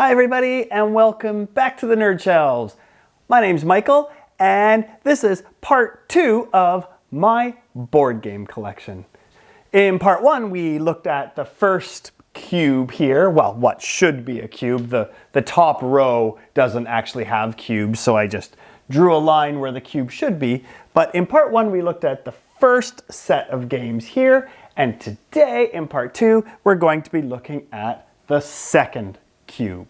Hi everybody and welcome back to the Nerd Shelves. My name's Michael and this is part 2 of my board game collection. In part 1 we looked at the first cube here, well what should be a cube. The top row doesn't actually have cubes, so I just drew a line where the cube should be. But in part 1 we looked at the first set of games here, and today in part 2 we're going to be looking at the second cube.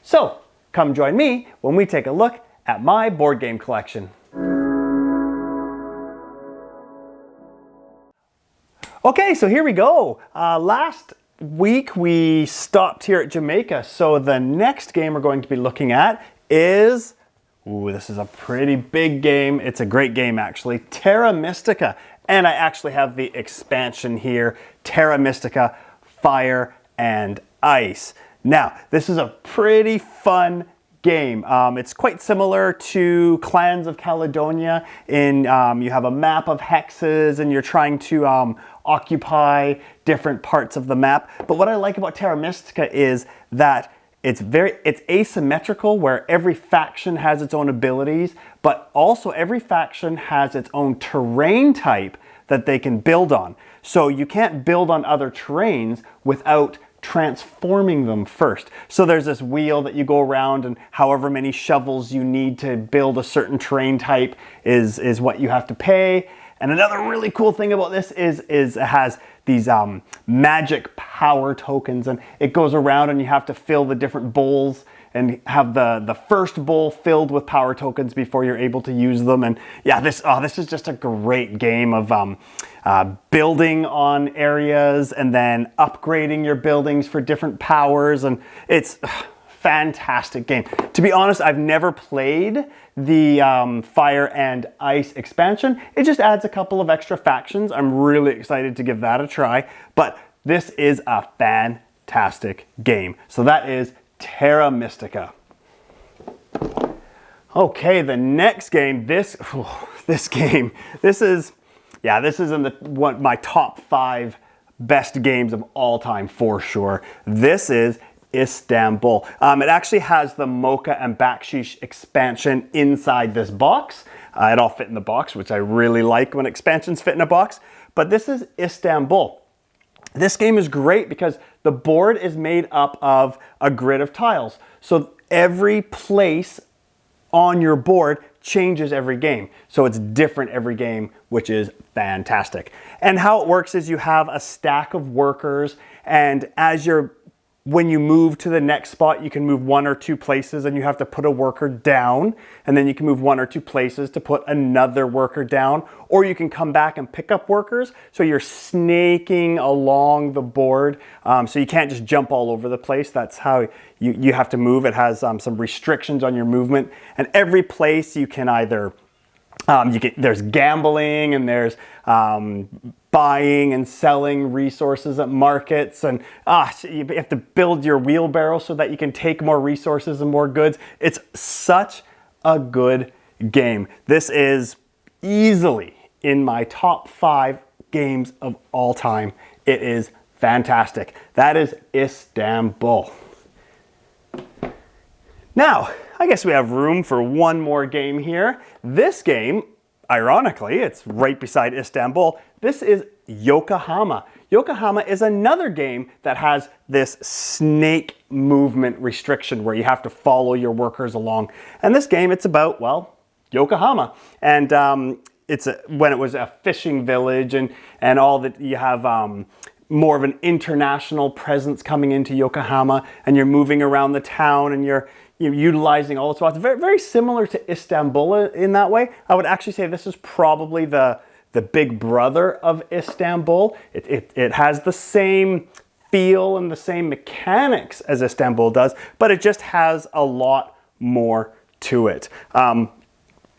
So, come join me when we take a look at my board game collection. Okay, so here we go. Last week we stopped here at Jamaica, so the next game we're going to be looking at is, this is a pretty big game. It's a great game actually, Terra Mystica. And I actually have the expansion here, Terra Mystica, Fire and Ice. Now, this is a pretty fun game. It's quite similar to Clans of Caledonia in you have a map of hexes and you're trying to occupy different parts of the map. But what I like about Terra Mystica is that it's asymmetrical, where every faction has its own abilities, but also every faction has its own terrain type that they can build on. So you can't build on other terrains without transforming them first. So there's this wheel that you go around, and however many shovels you need to build a certain terrain type is what you have to pay. And another really cool thing about this is it has these magic power tokens, and it goes around and you have to fill the different bowls and have the first bowl filled with power tokens before you're able to use them. And yeah, this is just a great game of building on areas and then upgrading your buildings for different powers, and it's a fantastic game. To be honest, I've never played the Fire and Ice expansion. It just adds a couple of extra factions. I'm really excited to give that a try, but this is a fantastic game. So that is Terra Mystica. Okay, the next game, this is in my top 5 best games of all time for sure. This is Istanbul. It actually has the Mocha and Bakshish expansion inside this box. It all fit in the box, which I really like when expansions fit in a box. But this is Istanbul. This game is great because the board is made up of a grid of tiles. So every place on your board changes every game. So it's different every game, which is fantastic. And how it works is you have a stack of workers, and when you move to the next spot, you can move 1 or 2 places and you have to put a worker down, and then you can move 1 or 2 places to put another worker down, or you can come back and pick up workers. So you're snaking along the board. So you can't just jump all over the place. That's how you have to move. It has some restrictions on your movement, and every place you can either there's gambling, and there's buying and selling resources at markets, and you have to build your wheelbarrow so that you can take more resources and more goods. It's such a good game. This is easily in my top 5 games of all time. It is fantastic. That is Istanbul. Now, I guess we have room for one more game here. This game, ironically, it's right beside Istanbul. This is Yokohama. Yokohama is another game that has this snake movement restriction where you have to follow your workers along. And this game, it's about, well, Yokohama. And when it was a fishing village and all that, you have more of an international presence coming into Yokohama, and you're moving around the town and you're utilizing all the spots. Very, very similar to Istanbul in that way. I would actually say this is probably the big brother of Istanbul. It has the same feel and the same mechanics as Istanbul does, but it just has a lot more to it. I'm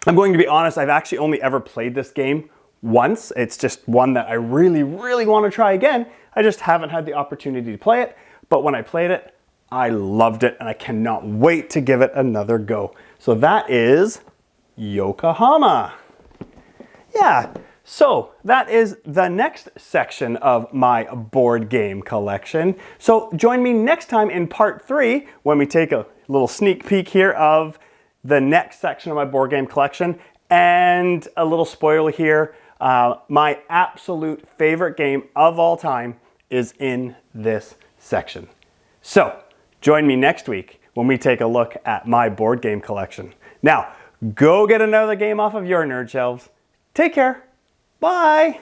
going to be honest, I've actually only ever played this game once. It's just one that I really, really want to try again. I just haven't had the opportunity to play it, but when I played it, I loved it, and I cannot wait to give it another go. So that is Yokohama. Yeah, So that is the next section of my board game collection. So join me next time in part 3 when we take a little sneak peek here of the next section of my board game collection. And a little spoiler here, my absolute favorite game of all time is in this section. So join me next week when we take a look at my board game collection. Now, go get another game off of your nerd shelves. Take care. Bye.